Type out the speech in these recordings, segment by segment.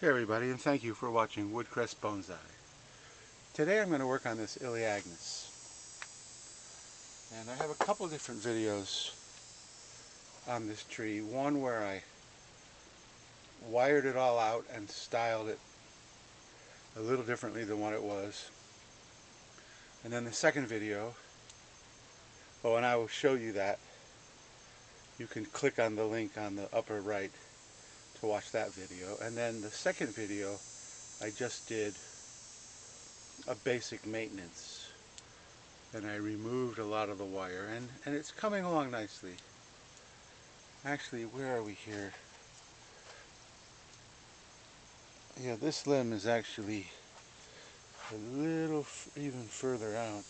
Hey everybody, and thank you for watching Woodcrest Bonsai. Today I'm going to work on this Elaeagnus. And I have a couple different videos on this tree. One where I wired it all out and styled it a little differently than what it was. And then the second video, and I will show you that. You can click on the link on the upper right to watch that video. And then the second video, I just did a basic maintenance. And I removed a lot of the wire, and it's coming along nicely. Actually, where are we here? Yeah, this limb is actually a little even further out.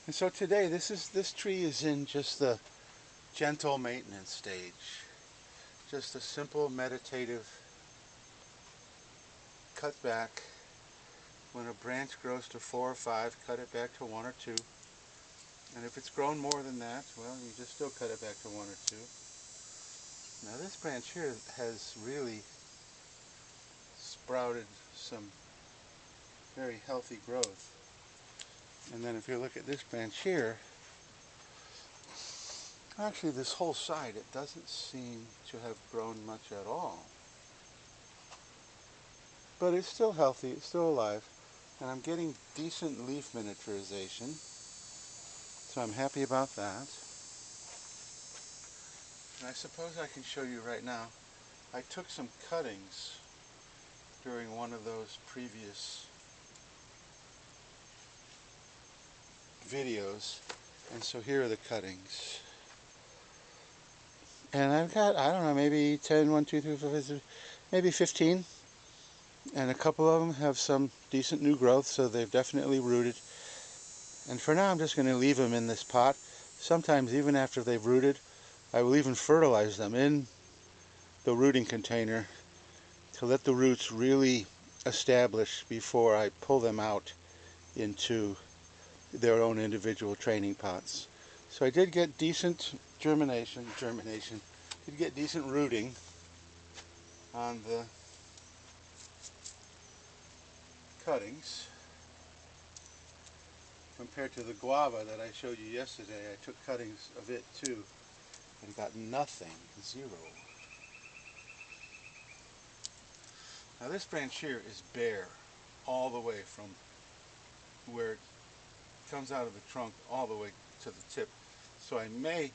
And so today, this tree is in just the gentle maintenance stage. Just a simple meditative cut back. When a branch grows to 4 or 5, cut it back to 1 or 2. And if it's grown more than that, well, you just still cut it back to 1 or 2. Now this branch here has really sprouted some very healthy growth. And then if you look at this branch here, actually this whole side, it doesn't seem to have grown much at all. But it's still healthy, it's still alive, and I'm getting decent leaf miniaturization, so I'm happy about that. And I suppose I can show you right now, I took some cuttings during one of those previous videos, and so here are the cuttings. And I've got, I don't know, maybe 10, 1, 2, 3, 4, 5, 6, maybe 15. And a couple of them have some decent new growth, so they've definitely rooted. And for now I'm just going to leave them in this pot. Sometimes even after they've rooted, I will even fertilize them in the rooting container to let the roots really establish before I pull them out into their own individual training pots. So I did get decent germination, did get decent rooting on the cuttings. Compared to the guava that I showed you yesterday, I took cuttings of it too and got nothing, 0. Now this branch here is bare all the way from where it comes out of the trunk all the way to the tip. So I may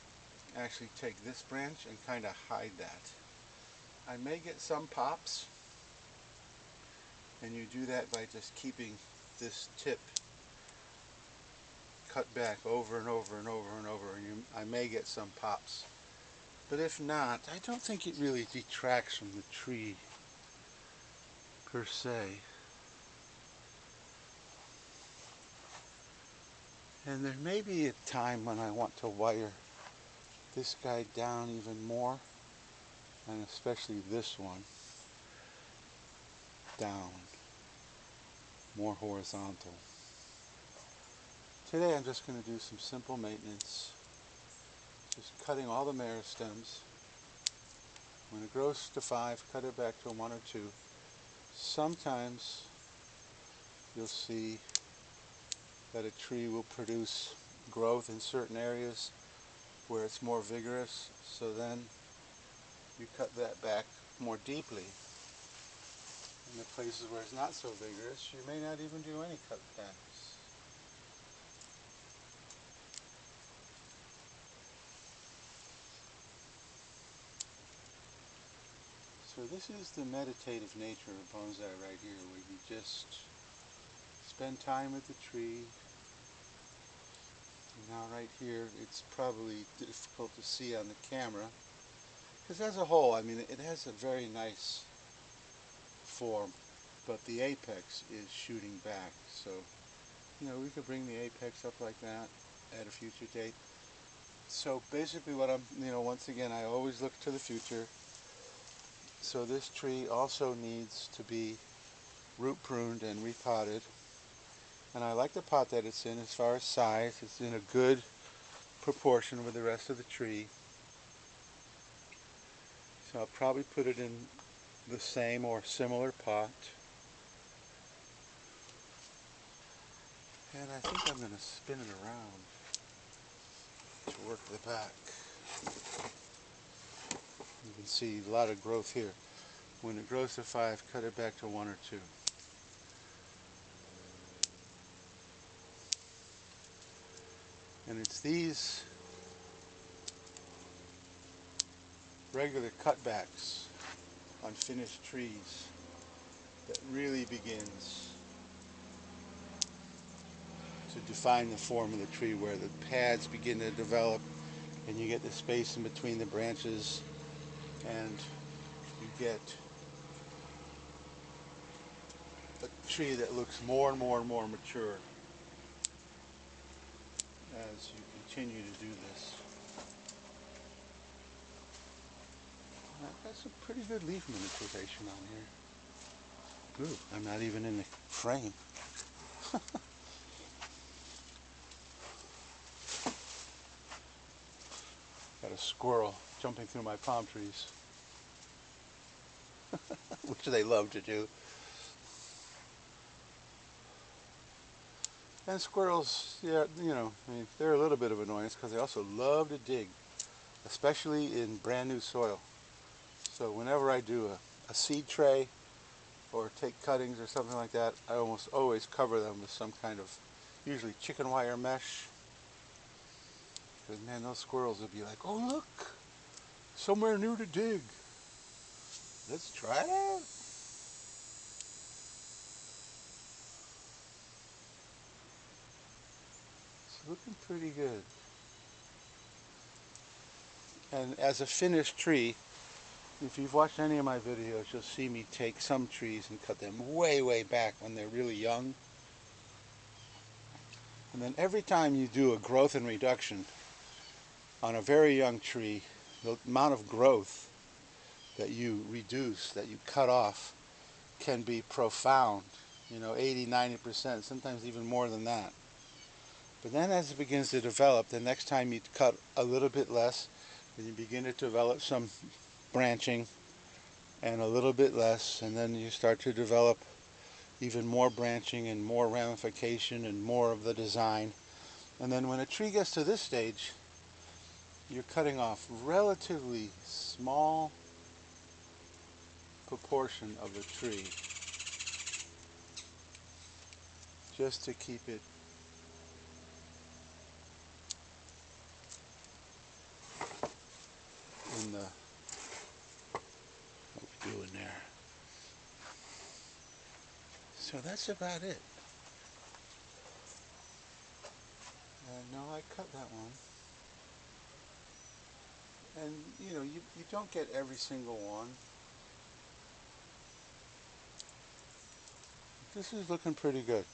actually take this branch and kind of hide that. I may get some pops, and you do that by just keeping this tip cut back over and over and over and over, and I may get some pops. But if not, I don't think it really detracts from the tree per se. And there may be a time when I want to wire this guy down even more, and especially this one down, more horizontal. Today I'm just going to do some simple maintenance, just cutting all the meristems. When it grows to 5, cut it back to 1 or 2. Sometimes you'll see that a tree will produce growth in certain areas where it's more vigorous, so then you cut that back more deeply. In the places where it's not so vigorous, you may not even do any cutbacks. So this is the meditative nature of bonsai right here, where you just spend time with the tree. Now right here, it's probably difficult to see on the camera, because as a whole, I mean, it has a very nice form, but the apex is shooting back. So, you know, we could bring the apex up like that at a future date. So basically what I'm, once again, I always look to the future. So this tree also needs to be root pruned and repotted. And I like the pot that it's in as far as size. It's in a good proportion with the rest of the tree. So I'll probably put it in the same or similar pot. And I think I'm going to spin it around to work the back. You can see a lot of growth here. When it grows to 5, cut it back to 1 or 2. And it's these regular cutbacks on finished trees that really begins to define the form of the tree, where the pads begin to develop and you get the space in between the branches, and you get a tree that looks more and more and more mature as you continue to do this. I've got some pretty good leaf manipulation on here. Ooh, I'm not even in the frame. Got a squirrel jumping through my palm trees, which they love to do. And squirrels, yeah, you know, I mean, they're a little bit of annoyance because they also love to dig, especially in brand new soil. So whenever I do a seed tray or take cuttings or something like that, I almost always cover them with some kind of, usually chicken wire mesh. Because man, those squirrels would be like, oh look, somewhere new to dig. Let's try it out. It's looking pretty good. And as a finished tree, if you've watched any of my videos, you'll see me take some trees and cut them way, way back when they're really young. And then every time you do a growth and reduction on a very young tree, the amount of growth that you reduce, that you cut off, can be profound. You know, 80, 90%, sometimes even more than that. But then as it begins to develop, the next time you cut a little bit less, then you begin to develop some branching, and a little bit less, and then you start to develop even more branching and more ramification and more of the design. And then when a tree gets to this stage, you're cutting off relatively small proportion of the tree just to keep it in the, what we're doing there. So that's about it. No, I cut that one. And you know, you don't get every single one. This is looking pretty good.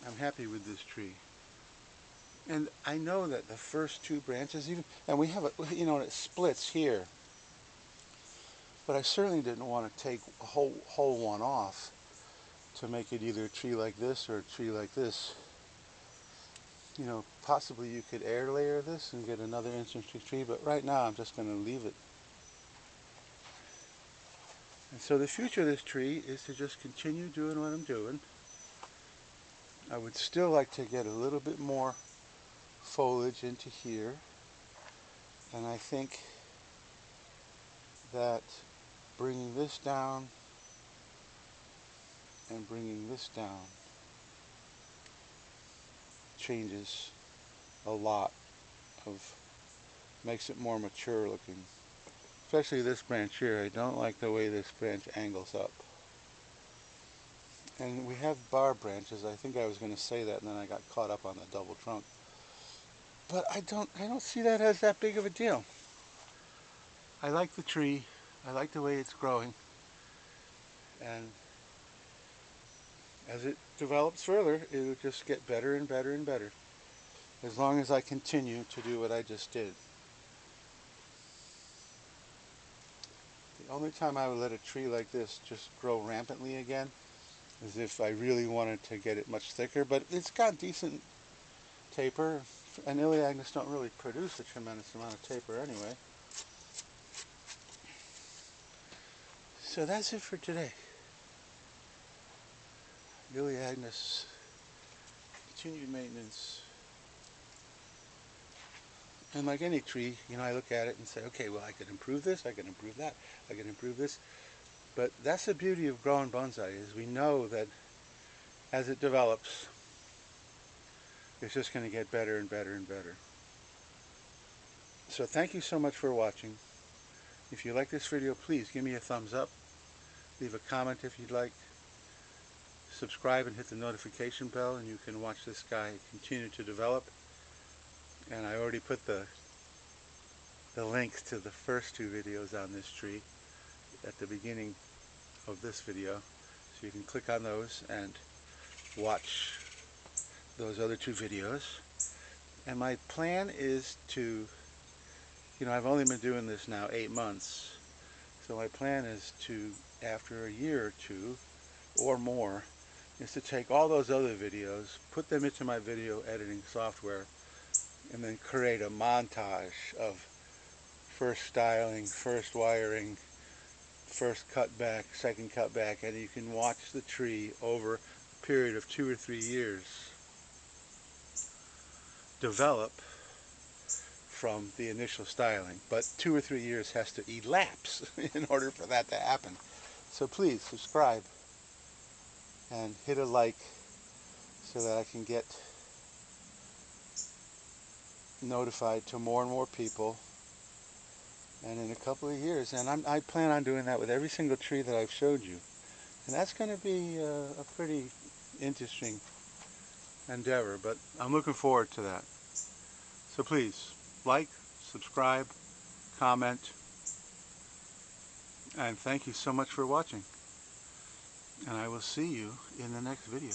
I'm happy with this tree. And I know that the first 2 branches, even, and we have a, you know, it splits here. But I certainly didn't want to take a whole one off to make it either a tree like this or a tree like this. You know, possibly you could air layer this and get another infantry tree, but right now I'm just going to leave it. And so the future of this tree is to just continue doing what I'm doing. I would still like to get a little bit more foliage into here, and I think that bringing this down and bringing this down changes a lot of, makes it more mature looking. Especially this branch here. I don't like the way this branch angles up. And we have bar branches. I think I was going to say that, and then I got caught up on the double trunk. But I don't see that as that big of a deal. I like the tree. I like the way it's growing. And as it develops further, it will just get better and better and better, as long as I continue to do what I just did. The only time I would let a tree like this just grow rampantly again is if I really wanted to get it much thicker, but it's got decent taper, and Elaeagnus don't really produce a tremendous amount of taper anyway. So that's it for today. Elaeagnus, continued maintenance. And like any tree, you know, I look at it and say, okay, well, I could improve this, I could improve that, I could improve this. But that's the beauty of growing bonsai, is we know that as it develops, it's just going to get better and better and better. So thank you so much for watching. If you like this video, please give me a thumbs up. Leave a comment if you'd like. Subscribe and hit the notification bell, and you can watch this guy continue to develop. And I already put the links to the first 2 videos on this tree at the beginning of this video, so you can click on those and watch those other 2 videos. And my plan is to, you know, I've only been doing this now 8 months, so my plan is to, after a year or 2 or more, is to take all those other videos, put them into my video editing software, and then create a montage of first styling, first wiring, first cutback, second cutback, and you can watch the tree over a period of 2 or 3 years develop from the initial styling. But 2 or 3 years has to elapse in order for that to happen. So please subscribe and hit a like so that I can get notified to more and more people. And in a couple of years, and I plan on doing that with every single tree that I've showed you. And that's going to be a pretty interesting endeavor, but I'm looking forward to that. So please, like, subscribe, comment, and thank you so much for watching. And I will see you in the next video.